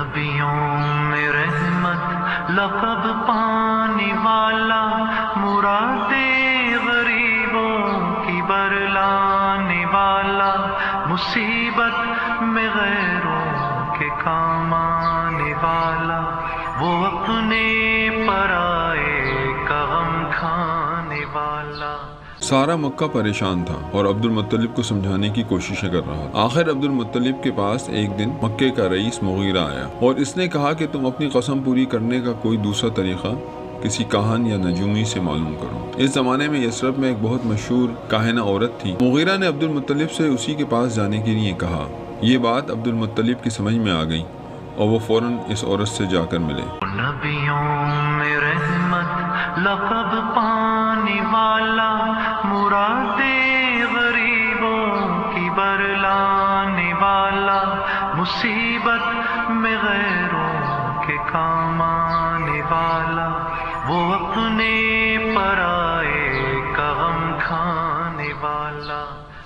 نبیوں میں رحمت لقب پانے والا، مراد غریبوں کی برلانے والا، مصیبت میں غیروں کے کام آنے والا، وہ اپنے پرائے کا غم کھانے والا۔ سارا مکہ پریشان تھا اور عبد المطلب کو سمجھانے کی کوششیں کر رہا تھا۔ آخر عبد المطلب کے پاس ایک دن مکے کا رئیس مغیرہ آیا اور اس نے کہا کہ تم اپنی قسم پوری کرنے کا کوئی دوسرا طریقہ کسی کاہن یا نجومی سے معلوم کرو۔ اس زمانے میں یثرب میں ایک بہت مشہور کاہنہ عورت تھی۔ مغیرہ نے عبد المطلب سے اسی کے پاس جانے کے لیے کہا۔ یہ بات عبد المطلب کی سمجھ میں آ گئی اور وہ فوراً اس عورت سے جا کر ملے۔ نبیوں میں رحمت لقب پانے والا، مراد غریبوں کی برلانے والا، مصیبت میں غیروں کے کام آنے والا، وہ اپنے